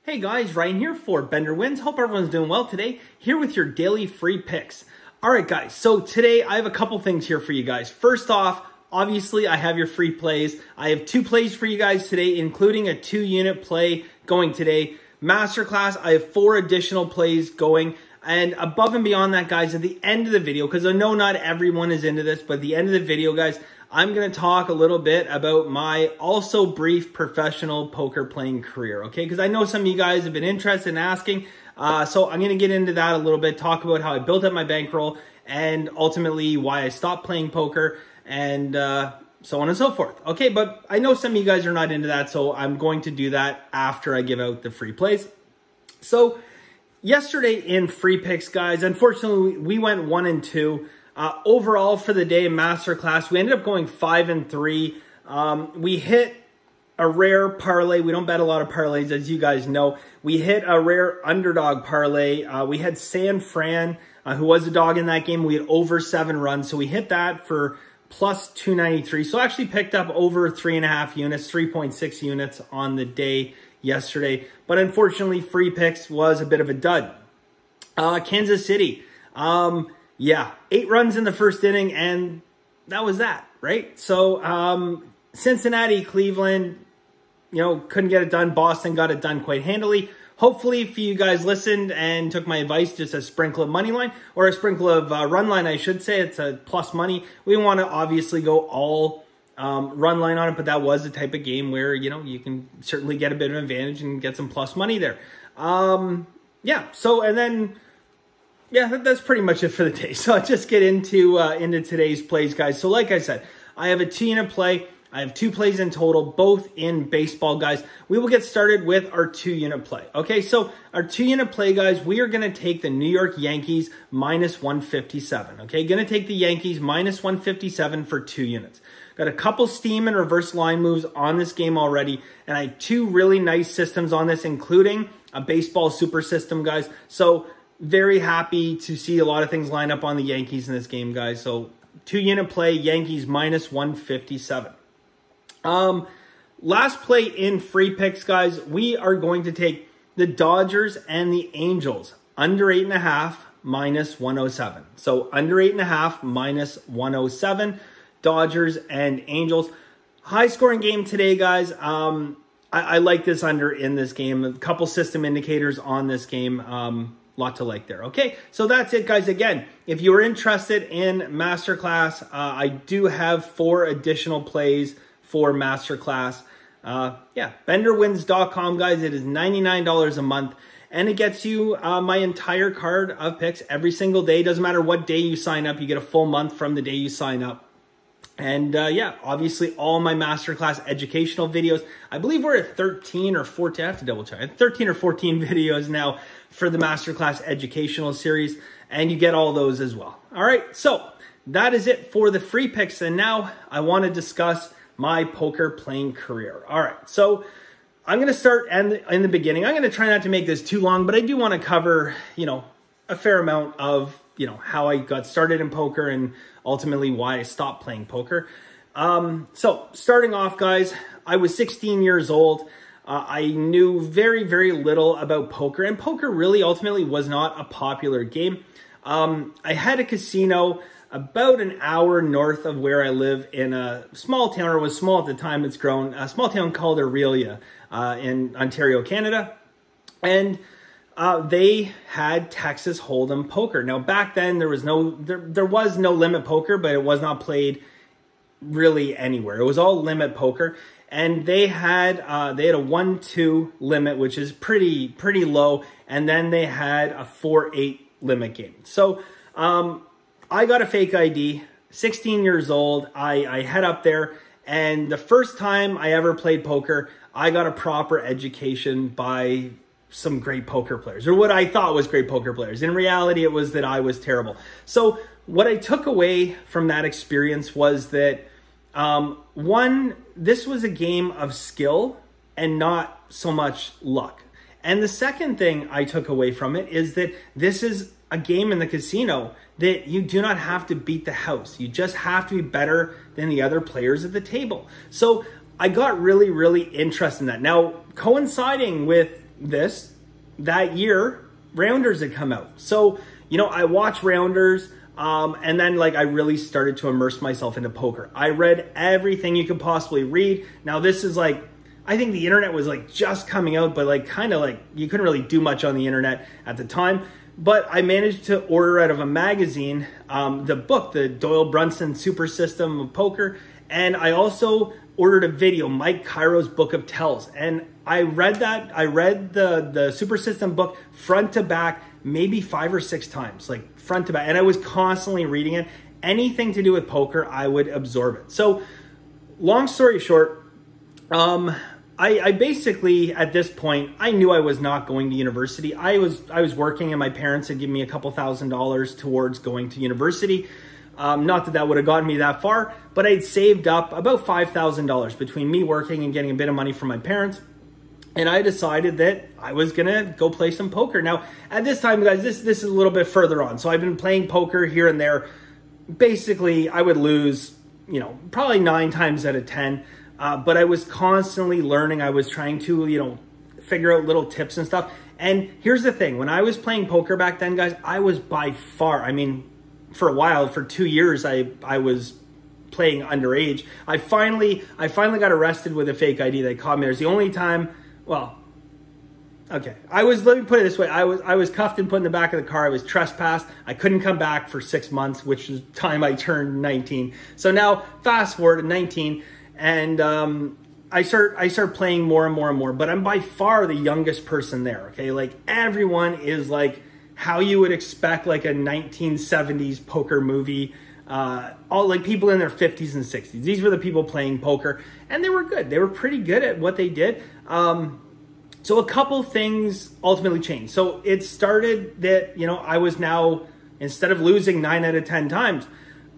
Hey guys, Ryan here for Bender Wins. Hope everyone's doing well today. Here with your daily free picks. All right guys, so today I have a couple things here for you guys. First off, obviously I have your free plays. I have 2 plays for you guys today, including a 2-unit play going today. Masterclass, I have 4 additional plays going. And above and beyond that, guys, at the end of the video, because I know not everyone is into this, but at the end of the video, guys, I'm going to talk a little bit about my also brief professional poker playing career, okay? Because I know some of you guys have been interested in asking. So I'm going to get into that a little bit, talk about how I built up my bankroll and ultimately why I stopped playing poker and so on and so forth. Okay, but I know some of you guys are not into that, so I'm going to do that after I give out the free plays. So yesterday in free picks, guys, unfortunately we went 1 and 2. Overall for the day in Masterclass, we ended up going 5 and 3. We hit a rare parlay. We don't bet a lot of parlays, as you guys know. We hit a rare underdog parlay. We had San Fran, who was a dog in that game. We had over 7 runs, so we hit that for plus 293. So actually picked up over 3.5 units, 3.6 units on the day yesterday. But unfortunately, free picks was a bit of a dud. Kansas City. Yeah, 8 runs in the first inning, and that was that, right? So Cincinnati, Cleveland, couldn't get it done. Boston got it done quite handily. Hopefully, if you guys listened and took my advice, just a sprinkle of money line, or a sprinkle of run line, I should say. It's a plus money. We want to obviously go all run line on it, but that was the type of game where, you can certainly get a bit of an advantage and get some plus money there. Yeah, so, and then... yeah, that's pretty much it for the day. So I'll just get into today's plays, guys. So like I said, I have a 2-unit play. I have 2 plays in total, both in baseball, guys. We will get started with our 2-unit play. Okay, so our 2-unit play, guys, we are going to take the New York Yankees minus 157. Okay, going to take the Yankees minus 157 for 2 units. Got a couple steam and reverse line moves on this game already, and I have 2 really nice systems on this, including a baseball super system, guys. So very happy to see a lot of things line up on the Yankees in this game, guys. So 2-unit play, Yankees minus 157. Last play in free picks, guys. We are going to take the Dodgers and the Angels under 8.5 minus 107. So under 8.5 minus 107. Dodgers and Angels. High scoring game today, guys. I like this under in this game. A couple system indicators on this game. Lot to like there. Okay, so that's it, guys. Again, if you are interested in Masterclass, I do have 4 additional plays for Masterclass. Yeah, benderwins.com, guys. It is $99 a month, and it gets you my entire card of picks every single day. Doesn't matter what day you sign up. You get a full month from the day you sign up. And yeah, obviously all my Masterclass educational videos. I believe we're at 13 or 14. I have to double check. 13 or 14 videos now for the Masterclass educational series. And you get all those as well. All right, so that is it for the free picks. And now I want to discuss my poker playing career. All right, so I'm going to start in the beginning. I'm going to try not to make this too long, but I do want to cover, a fair amount of, how I got started in poker and ultimately why I stopped playing poker. So starting off, guys, I was 16 years old. I knew very, very little about poker, and poker really ultimately was not a popular game. I had a casino about an hour north of where I live in a small town, or was small at the time, it's grown, a small town called Aurelia in Ontario, Canada. And they had Texas Hold'em poker. Now back then there was no limit poker, but it was not played really anywhere. It was all limit poker, and they had a 1-2 limit, which is pretty low, and then they had a 4-8 limit game. So I got a fake ID, 16 years old. I head up there, and the first time I ever played poker, I got a proper education by some great poker players, or what I thought was great poker players. In reality, it was that I was terrible. So what I took away from that experience was that, one, this was a game of skill and not so much luck. And the second thing I took away from it is that this is a game in the casino that you do not have to beat the house. You just have to be better than the other players at the table. So I got really, really interested in that. Now, coinciding with this, that year, Rounders had come out. So, you know, I watched Rounders, and then like I really started to immerse myself into poker. I read everything you could possibly read. Now this is like, I think the internet was like just coming out, but like kind of like you couldn't really do much on the internet at the time. But I managed to order out of a magazine the book, the Doyle Brunson Super System of Poker. And I also ordered a video, Mike Cairo's Book of Tells. And I read that. I read the Super System book front to back, maybe 5 or 6 times, like front to back. And I was constantly reading it. Anything to do with poker, I would absorb it. So long story short, I basically, at this point, I knew I was not going to university. I was working, and my parents had given me a couple $1,000s towards going to university. Not that that would have gotten me that far, but I'd saved up about $5,000 between me working and getting a bit of money from my parents. And I decided that I was going to go play some poker. Now, at this time, guys, this is a little bit further on. So I've been playing poker here and there. Basically, I would lose, you know, probably 9 times out of 10. But I was constantly learning. I was trying to, you know, figure out little tips and stuff. And here's the thing. When I was playing poker back then, guys, I was by far, I mean, for a while, for 2 years, I was playing underage. I finally got arrested with a fake ID. They caught me. It was the only time, well, okay. Let me put it this way. I was cuffed and put in the back of the car. I was trespassed. I couldn't come back for 6 months, which is the time I turned 19. So now fast forward to 19. And I start playing more and more and more, but I'm by far the youngest person there. Okay, like everyone is like how you would expect like a 1970s poker movie. All like people in their 50s and 60s. These were the people playing poker, and they were good. They were pretty good at what they did. So a couple things ultimately changed. So it started that, you know, I was now, instead of losing 9 out of 10 times,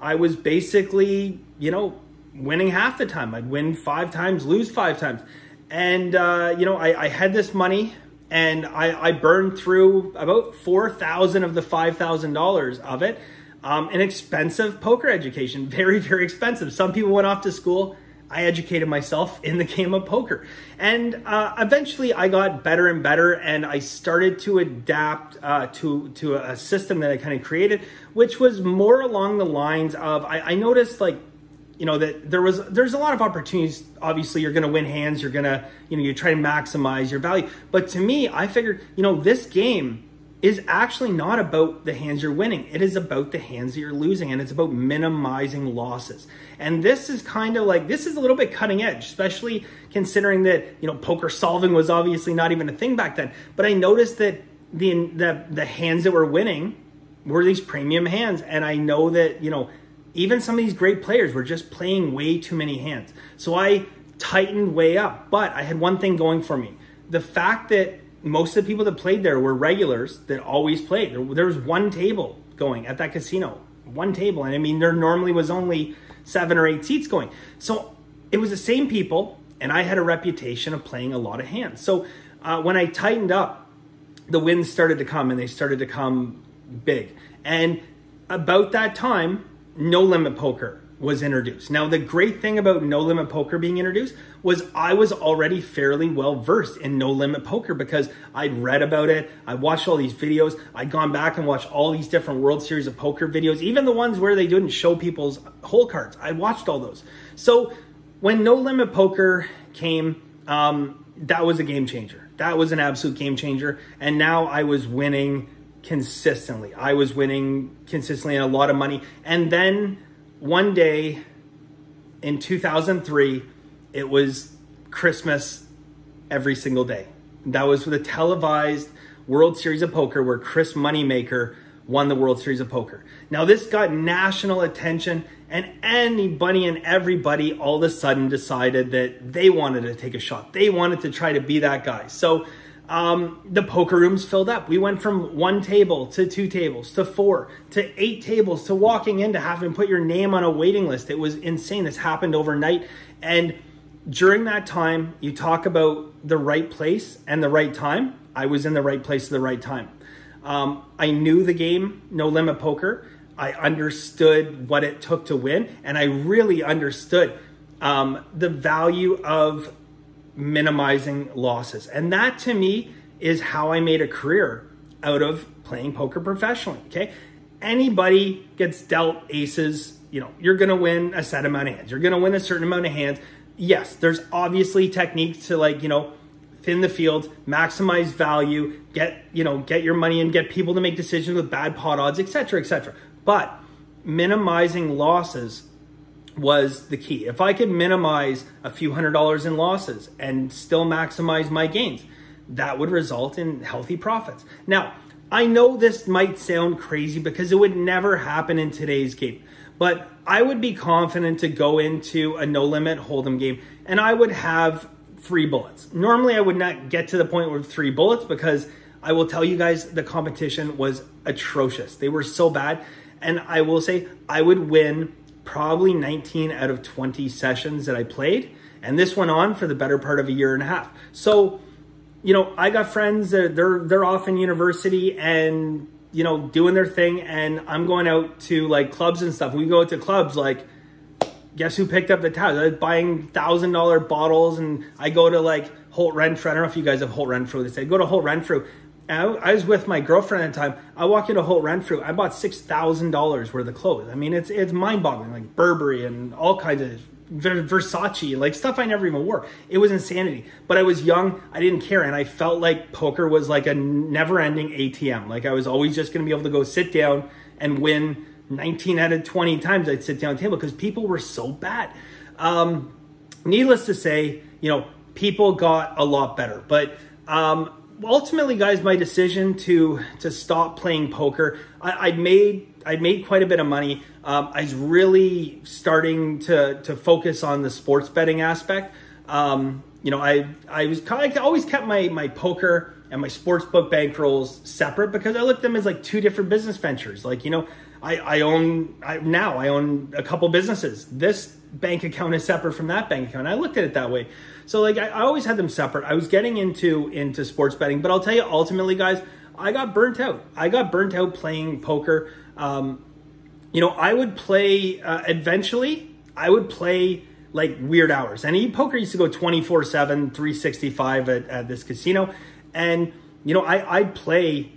I was basically, you know, winning half the time. I'd win 5 times, lose 5 times. And, you know, I had this money, and I burned through about $4,000 of the $5,000 of it. An expensive poker education, very, very expensive. Some people went off to school. I educated myself in the game of poker. And eventually I got better and better, and I started to adapt to a system that I kind of created, which was more along the lines of, I noticed like, you know, that there's a lot of opportunities. Obviously, you're going to win hands. You're going to, you know, you try to maximize your value. But to me, I figured, you know, this game is actually not about the hands you're winning. It is about the hands that you're losing, and it's about minimizing losses. And this is kind of like, this is a little bit cutting edge, especially considering that, you know, poker solving was obviously not even a thing back then. But I noticed that the hands that were winning were these premium hands. And I know that, you know, even some of these great players were just playing way too many hands. So I tightened way up, but I had one thing going for me. The fact that most of the people that played there were regulars that always played. There was one table going at that casino, one table. And I mean, there normally was only 7 or 8 seats going. So it was the same people, and I had a reputation of playing a lot of hands. So when I tightened up, the wins started to come, and they started to come big. And about that time, No Limit Poker was introduced. Now, the great thing about No Limit Poker being introduced was I was already fairly well versed in No Limit Poker because I'd read about it. I watched all these videos. I'd gone back and watched all these different World Series of Poker videos, even the ones where they didn't show people's hole cards. I watched all those. So when No Limit Poker came, that was a game changer. That was an absolute game changer. And now I was winning consistently. I was winning consistently and a lot of money. And then one day in 2003, it was Christmas every single day. That was for the televised World Series of Poker where Chris Moneymaker won the World Series of Poker. Now this got national attention, and anybody and everybody all of a sudden decided that they wanted to take a shot. They wanted to try to be that guy. So the poker rooms filled up. We went from 1 table to 2 tables to 4 to 8 tables to walking in to having put your name on a waiting list. It was insane. This happened overnight. And during that time, you talk about the right place and the right time. I was in the right place at the right time. I knew the game, No Limit Poker. I understood what it took to win, and I really understood the value of minimizing losses. And that to me is how I made a career out of playing poker professionally, okay? Anybody gets dealt aces, you know, you're going to win a set amount of hands. You're going to win a certain amount of hands. Yes, there's obviously techniques to, like, you know, thin the field, maximize value, get your money and get people to make decisions with bad pot odds, etc., etc. But minimizing losses was the key. If I could minimize a few $100s in losses and still maximize my gains, that would result in healthy profits. Now, I know this might sound crazy because it would never happen in today's game, but I would be confident to go into a no-limit hold'em game and I would have 3 bullets. Normally, I would not get to the point with 3 bullets because I will tell you guys the competition was atrocious. They were so bad. And I will say I would win probably 19 out of 20 sessions that I played. And this went on for the better part of a year and a half. So, you know, I got friends that they're off in university and, you know, doing their thing. And I'm going out to like clubs and stuff. We go out to clubs, like, guess who picked up the tabs? I was buying $1,000 bottles and I go to like Holt Renfrew. I don't know if you guys have Holt Renfrew. They say, go to Holt Renfrew. I was with my girlfriend at the time. I walk into Holt Renfrew. I bought $6,000 worth of clothes. I mean, it's mind-boggling, like Burberry and all kinds of Versace, like stuff I never even wore. It was insanity. But I was young. I didn't care. And I felt like poker was like a never-ending ATM. Like I was always just going to be able to go sit down and win 19 out of 20 times I'd sit down at the table because people were so bad. Needless to say, you know, people got a lot better. But ultimately, guys, my decision to stop playing poker, I'd made quite a bit of money. I was really starting to focus on the sports betting aspect. You know, I always kept my poker and my sportsbook bankrolls separate because I looked at them as like 2 different business ventures. Like, you know, I own a couple businesses. This bank account is separate from that bank account. I looked at it that way. So like I always had them separate. I was getting into sports betting, but I'll tell you, ultimately, guys, I got burnt out. I got burnt out playing poker. You know, I would play, eventually, I would play like weird hours. And poker used to go 24/7, 365 at this casino. And, you know, I'd play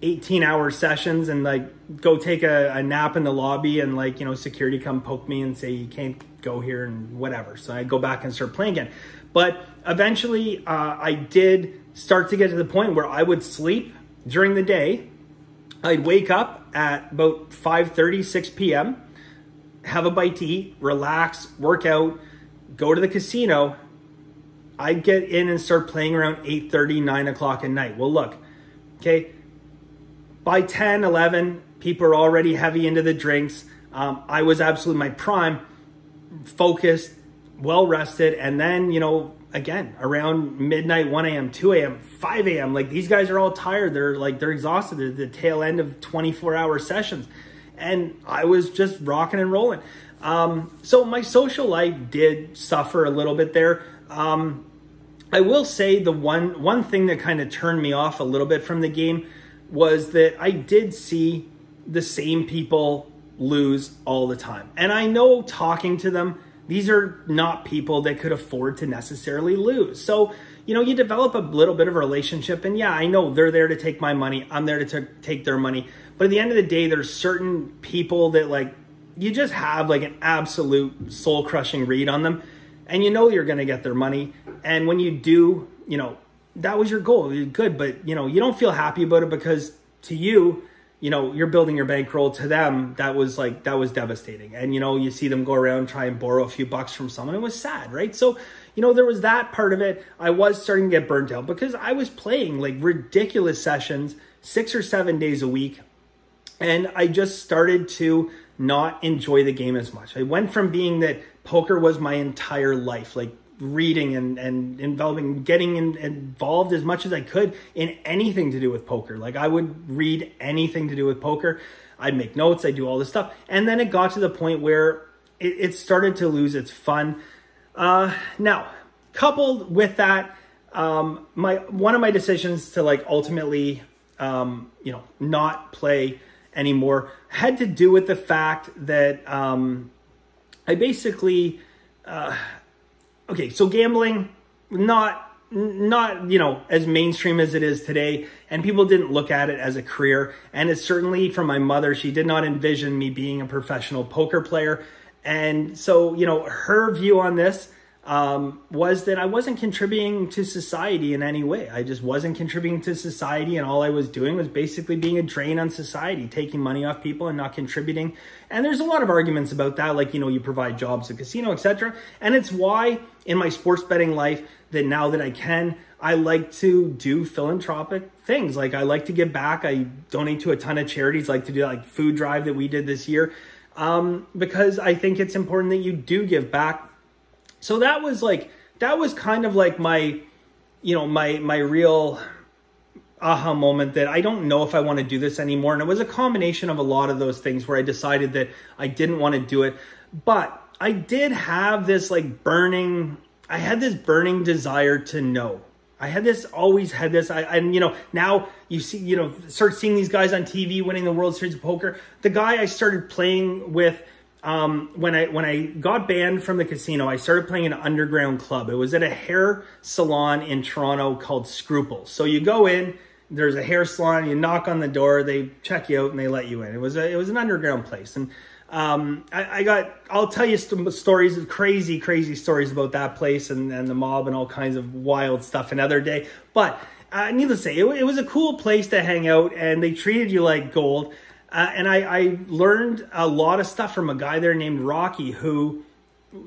18-hour sessions and like go take a nap in the lobby and like, you know, security come poke me and say, you can't go here and whatever. So I'd go back and start playing again. But eventually I did start to get to the point where I would sleep during the day. I'd wake up at about 5:30, 6 p.m., have a bite to eat, relax, work out, go to the casino. I'd get in and start playing around 8:30, 9 o'clock at night. Well, look, okay, by 10, 11, people are already heavy into the drinks. I was absolutely my prime, focused, well-rested. And then, you know, again, around midnight, 1 a.m., 2 a.m., 5 a.m., like these guys are all tired. They're exhausted. They're at the tail end of 24-hour sessions. And I was just rocking and rolling. So my social life did suffer a little bit there. I will say the one thing that kind of turned me off a little bit from the game was that I did see the same people lose all the time. And I know talking to them, these are not people that could afford to necessarily lose. So, you know, you develop a little bit of a relationship, and yeah, I know they're there to take my money. I'm there to take their money. But at the end of the day, there's certain people that like, you just have like an absolute soul crushing read on them, and you know you're going to get their money. And when you do, you know, that was your goal. You're good, but you know, you don't feel happy about it because to you, you know, you're building your bankroll. To them, that was devastating. And, you know, you see them go around, try and borrow a few bucks from someone. It was sad, right? So, you know, there was that part of it. I was starting to get burnt out because I was playing like ridiculous sessions 6 or 7 days a week. And I just started to not enjoy the game as much. I went from being that poker was my entire life, like reading and involving, getting involved as much as I could in anything to do with poker. Like I would read anything to do with poker. I'd make notes. I'd do all this stuff. And then it got to the point where it started to lose its fun. Now, coupled with that, one of my decisions to like ultimately, you know, not play anymore had to do with the fact that I basically, okay, so gambling, not not, you know, as mainstream as it is today, and people didn't look at it as a career. And it's certainly from my mother. She did not envision me being a professional poker player. And so, you know, her view on this was that I wasn't contributing to society in any way. I just wasn't contributing to society, and all I was doing was basically being a drain on society, taking money off people and not contributing. And there's a lot of arguments about that, like, you know, you provide jobs at casino, etc. And it's why in my sports betting life that now that I can, I like to do philanthropic things. Like, I like to give back. I donate to a ton of charities, like to do like food drive that we did this year, because I think it's important that you do give back. So that was kind of like my, you know, my real aha moment that I don't know if I want to do this anymore. And it was a combination of a lot of those things where I decided that I didn't want to do it. But I did have this burning desire to know. Always had this, and you know, now you see, you know, start seeing these guys on TV winning the World Series of Poker. The guy I started playing with, when I got banned from the casino, I started playing an underground club. It was at a hair salon in Toronto called Scruples. So you go in, there's a hair salon, you knock on the door, they check you out and they let you in. It was an underground place. And I'll tell you some stories, crazy stories about that place and the mob and all kinds of wild stuff another day. But needless to say, it was a cool place to hang out, and they treated you like gold. And I learned a lot of stuff from a guy there named Rocky, who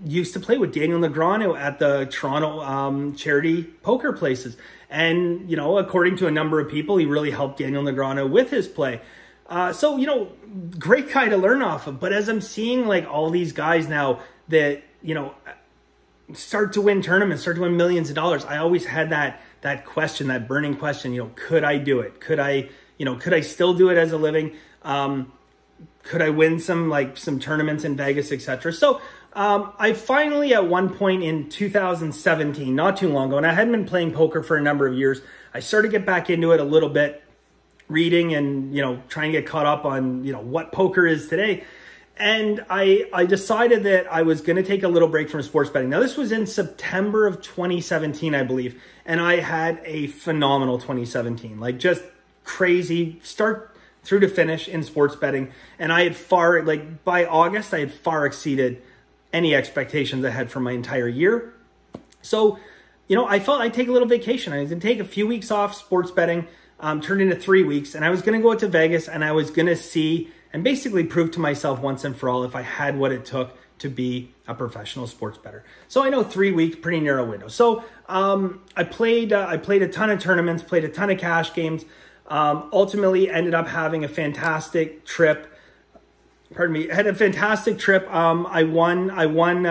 used to play with Daniel Negreanu at the Toronto charity poker places. And, you know, according to a number of people, he really helped Daniel Negreanu with his play. So, you know, great guy to learn off of. But as I'm seeing like all these guys now that, you know, start to win tournaments, start to win millions of dollars, I always had that question, that burning question, you know, could I do it? Could I still do it as a living? Could I win some tournaments in Vegas, etc.? So I finally, at one point in 2017, not too long ago, and I hadn't been playing poker for a number of years, I started to get back into it a little bit, reading and, you know, trying to get caught up on, you know, what poker is today. And I decided that I was going to take a little break from sports betting. Now, this was in September of 2017, I believe. And I had a phenomenal 2017, like just crazy start through to finish in sports betting. And I had by August, I had far exceeded any expectations I had for my entire year. So, you know, I felt I'd take a little vacation. I was going to take a few weeks off sports betting, turned into 3 weeks. And I was going to go out to Vegas, and I was going to see and basically prove to myself once and for all if I had what it took to be a professional sports bettor. So I know 3 weeks, pretty narrow window. So I played a ton of tournaments, played a ton of cash games. Ultimately ended up having a fantastic trip. Pardon me, had a fantastic trip. I won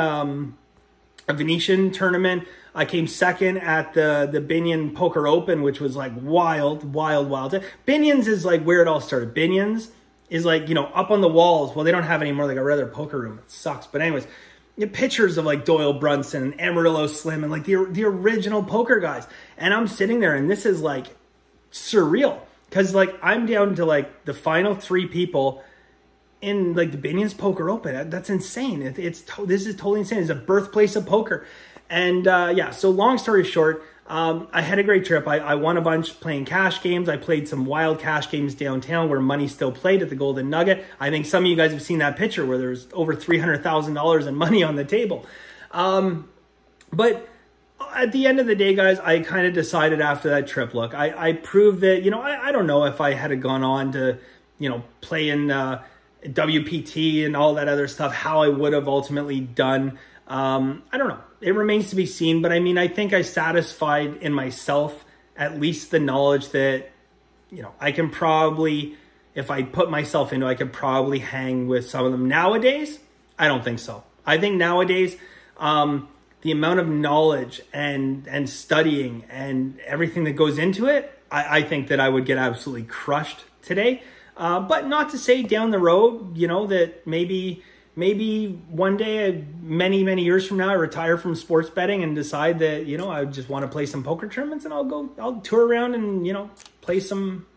a Venetian tournament. I came second at the Binion Poker Open, which was like wild. Binion's is like where it all started. Binion's is like, you know, up on the walls. Well, they don't have any more, like a regular poker room. It sucks. But anyways, pictures of like Doyle Brunson and Amarillo Slim and like the original poker guys. And I'm sitting there, and this is like surreal. Because like I'm down to like the final 3 people in like the Binion's Poker Open. That's insane. This is totally insane. It's a birthplace of poker. And yeah, so long story short, I had a great trip. I won a bunch playing cash games. I played some wild cash games downtown where money still played at the Golden Nugget. I think some of you guys have seen that picture where there's over $300,000 in money on the table. But at the end of the day, guys, I kind of decided after that trip, look, I proved that, you know, I don't know if I had gone on to, you know, play in WPT and all that other stuff, how I would have ultimately done. I don't know. It remains to be seen. But I mean, I think I satisfied in myself at least the knowledge that, you know, I can probably, if I put myself into it, I could probably hang with some of them. Nowadays, I don't think so. I think nowadays, the amount of knowledge and studying and everything that goes into it, I think that I would get absolutely crushed today. But not to say down the road, you know, that maybe one day, many years from now, I retire from sports betting and decide that, you know, I just want to play some poker tournaments, and I'll tour around and, you know, play some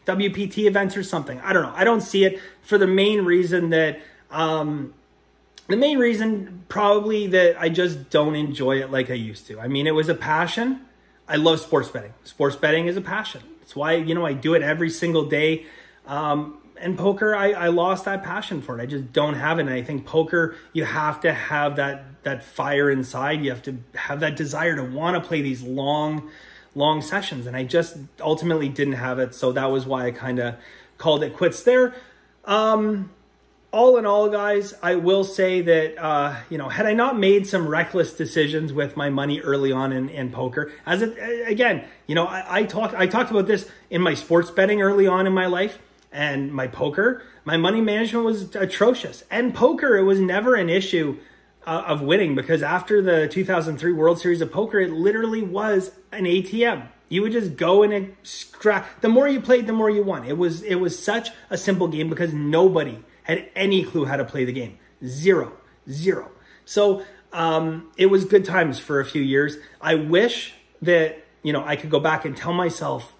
WPT events or something. I don't know. I don't see it for the main reason that, probably that I just don't enjoy it like I used to. I mean, it was a passion. I love sports betting. Sports betting is a passion. That's why, you know, I do it every single day. And poker, I lost that passion for it. I just don't have it. And I think poker, you have to have that fire inside. You have to have that desire to want to play these long sessions. And I just ultimately didn't have it. So that was why I kind of called it quits there. All in all, guys, I will say that, you know, had I not made some reckless decisions with my money early on in poker, again, you know, I talked about this in my sports betting early on in my life. And my poker, my money management was atrocious. And poker, it was never an issue of winning, because after the 2003 World Series of Poker, it literally was an ATM. You would just go in and scrap. The more you played, the more you won. It was such a simple game because nobody had any clue how to play the game. Zero. So it was good times for a few years. I wish that, you know, I could go back and tell myself,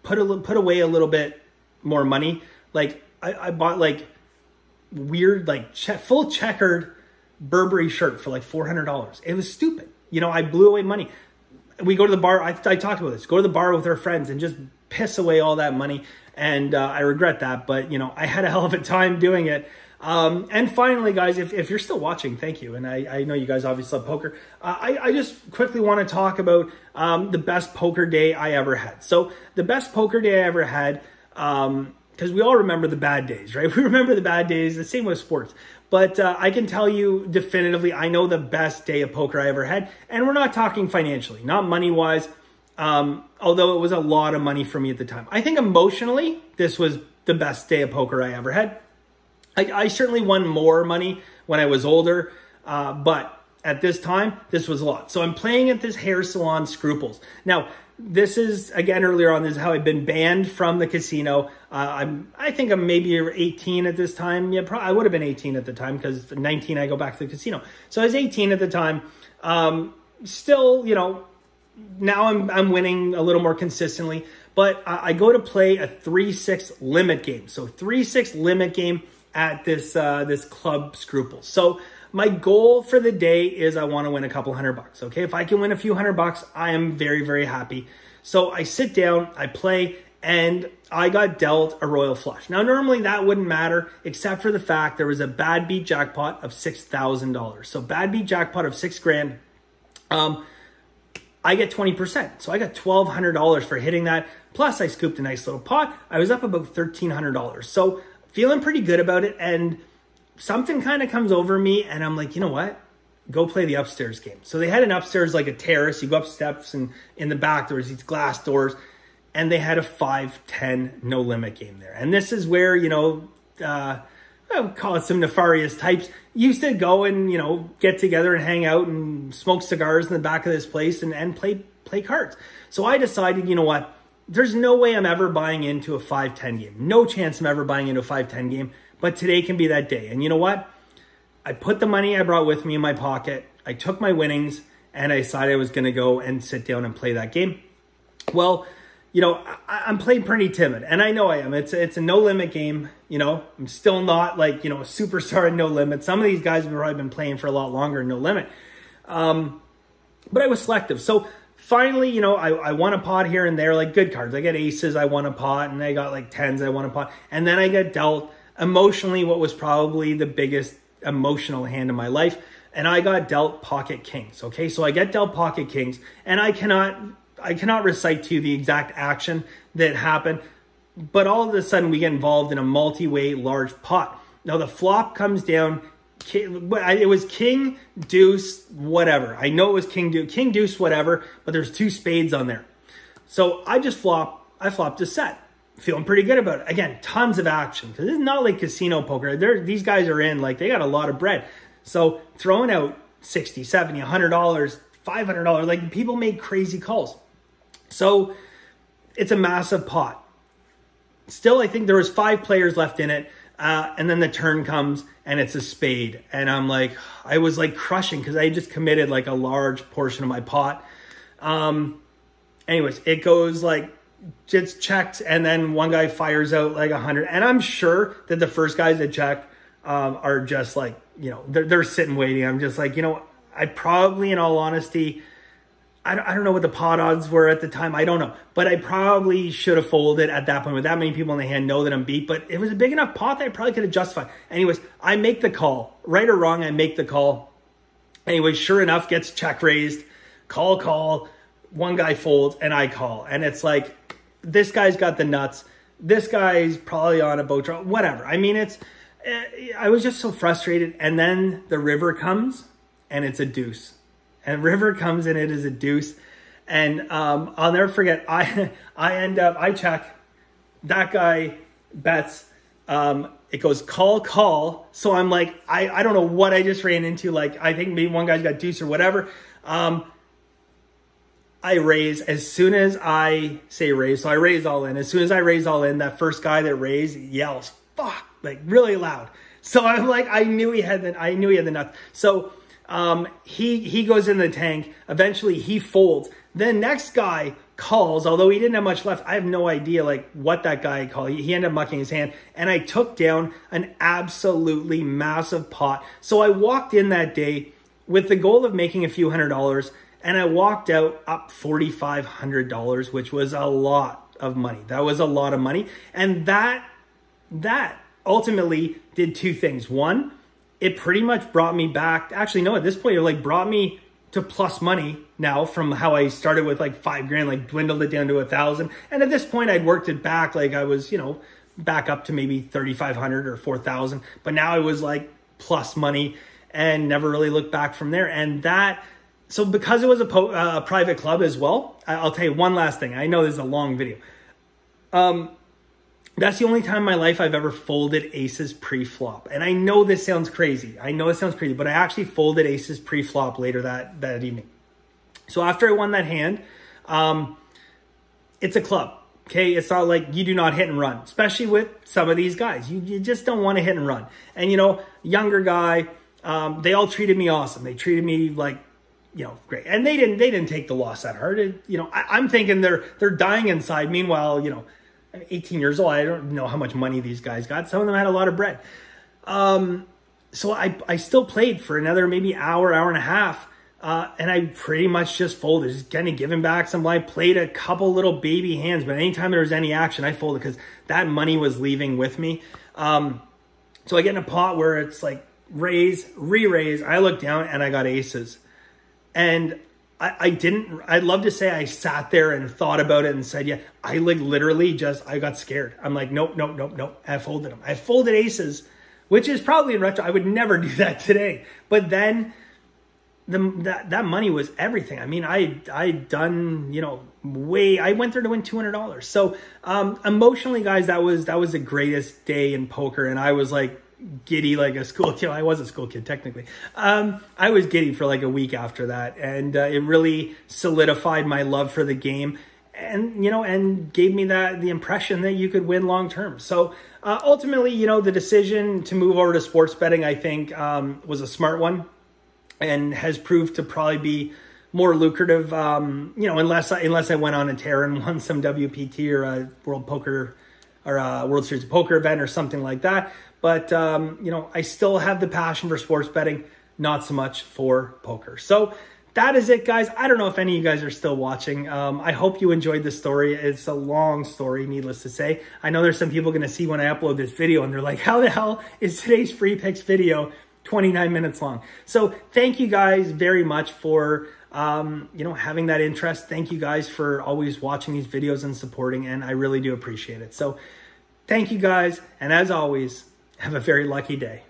put away a little bit more money. Like I bought like weird, like full checkered Burberry shirt for like $400. It was stupid. You know, I blew away money. We go to the bar. I talked about this. Go to the bar with our friends and just piss away all that money. And I regret that. But, you know, I had a hell of a time doing it. And finally, guys, if you're still watching, thank you. And I know you guys obviously love poker. I just quickly want to talk about the best poker day I ever had. So the best poker day I ever had, because we all remember the bad days, right? We remember the bad days, the same with sports. But I can tell you definitively, I know the best day of poker I ever had. And we're not talking financially, not money-wise, although it was a lot of money for me at the time. I think emotionally, this was the best day of poker I ever had. I certainly won more money when I was older, but at this time, this was a lot. So I'm playing at this hair salon, Scruples. Now, this is, again, earlier on, this is how I've been banned from the casino. I think I'm maybe 18 at this time. Yeah, I would have been 18 at the time, because 19, I go back to the casino. So I was 18 at the time. Still, you know, now I'm winning a little more consistently. But I go to play a 3-6 limit game. So 3-6 limit game at this club Scruples. So my goal for the day is I want to win a couple $100. Okay, if I can win a few $100, I am very, very happy. So I sit down, I play, and I got dealt a royal flush. Now, normally that wouldn't matter, except for the fact there was a bad beat jackpot of $6,000. So bad beat jackpot of $6,000. I get 20%. So I got $1,200 for hitting that. Plus I scooped a nice little pot. I was up about $1,300. So feeling pretty good about it. And something kind of comes over me and I'm like, you know what? Go play the upstairs game. So they had an upstairs, like a terrace. You go up steps, and in the back there was these glass doors, and they had a 5-10 no limit game there. And this is where, you know, I would call it some nefarious types used to go and, you know, get together and hang out and smoke cigars in the back of this place and play cards. So I decided, you know what? There's no way I'm ever buying into a 5-10 game. No chance I'm ever buying into a 5-10 game. But today can be that day. And you know what? I put the money I brought with me in my pocket. I took my winnings, and I decided I was going to go and sit down and play that game. Well, you know, I'm playing pretty timid, and I know I am. It's a no-limit game. You know, I'm still not like, you know, a superstar in no limit. Some of these guys have probably been playing for a lot longer in no limit. But I was selective. So finally, you know, I won a pot here and there, like good cards. I got aces, I won a pot, and I got like tens, I won a pot. And then I got dealt emotionally what was probably the biggest emotional hand in my life, and I got dealt pocket kings. Okay, so I get dealt pocket kings, and I cannot recite to you the exact action that happened, but all of a sudden we get involved in a multi-way large pot. Now the flop comes down. It was king, deuce, whatever. I know it was king, deuce, whatever, but there's two spades on there. So I flopped a set. Feeling pretty good about it. Again, tons of action, because it's not like casino poker. These guys are in, like, they got a lot of bread. So throwing out $60, $70, $100, $500, like, people make crazy calls. So it's a massive pot. Still, I think there was 5 players left in it. And then the turn comes and it's a spade. And I'm like, I was like crushing because I just committed like a large portion of my pot. Anyways, it goes like, it's checked, and then one guy fires out like 100. And I'm sure that the first guys that check are just like, you know, they're sitting waiting. I'm just like, you know, I probably, in all honesty, I don't know what the pot odds were at the time. I don't know. But I probably should have folded at that point. With that many people in the hand, know that I'm beat. But it was a big enough pot that I probably could have justified. Anyways, I make the call. Right or wrong, I make the call. Anyways, sure enough, gets check raised. Call. One guy folds, and I call. And it's like, this guy's got the nuts. This guy's probably on a boat draw. Whatever. I mean, I was just so frustrated. And then the river comes, and it's a deuce. And river comes and it is a deuce. And I'll never forget, I check, that guy bets, it goes call. So I'm like, I don't know what I just ran into. Like, I think maybe one guy's got deuce or whatever. I raise as soon as I say raise. So I raise all in. As soon as I raise all in, that first guy that raised yells, fuck, like really loud. So I'm like, I knew he had the nuts. So he goes in the tank. Eventually he folds. Then next guy calls, although he didn't have much left. I have no idea like what that guy called. He ended up mucking his hand, and I took down an absolutely massive pot. So I walked in that day with the goal of making a few $100s, and I walked out up $4,500, which was a lot of money. That was a lot of money. And that ultimately did two things. One, it pretty much brought me back. Actually, no, at this point, it like brought me to plus money now from how I started with like $5,000, like dwindled it down to 1,000. And at this point, I'd worked it back. Like I was, back up to maybe 3,500 or 4,000. But now it was like plus money and never really looked back from there. And so because it was a private club as well, I'll tell you one last thing. I know this is a long video. That's the only time in my life I've ever folded aces pre-flop. And I know this sounds crazy. But I actually folded aces pre-flop later that evening. So after I won that hand, it's a club. Okay, it's not like you do not hit and run, especially with some of these guys. You just don't want to hit and run. And, younger guy, they all treated me awesome. They treated me like, great. And they didn't take the loss that hard. I'm thinking they're dying inside. Meanwhile, I'm 18 years old. I don't know how much money these guys got. Some of them had a lot of bread. So I still played for another maybe hour and a half. And I pretty much just folded, just kind of giving back some line. Played a couple little baby hands, but anytime there was any action, I folded because that money was leaving with me. So I get in a pot where it's like raise, re-raise. I look down and I got aces. And I'd love to say I sat there and thought about it and said, yeah, I like literally I got scared. I'm like, nope. I folded them. I folded aces, which is probably in retro. I would never do that today. But then that money was everything. I mean, I'd done, I went there to win $200. So, emotionally guys, that was the greatest day in poker. And I was like giddy like a school kid. I was a school kid technically. I was giddy for like a week after that, and it really solidified my love for the game, and and gave me the impression that you could win long term. So ultimately, the decision to move over to sports betting, I think, was a smart one, and has proved to probably be more lucrative. Unless I went on a tear and won some WPT or a World Poker or a World Series of Poker event or something like that. But, I still have the passion for sports betting, not so much for poker. So that is it, guys. I don't know if any of you guys are still watching. I hope you enjoyed this story. It's a long story, needless to say. I know there's some people going to see when I upload this video and they're like, how the hell is today's free picks video 29 minutes long? So thank you guys very much for, having that interest. Thank you guys for always watching these videos and supporting, and I really do appreciate it. So thank you guys. And as always, have a very lucky day.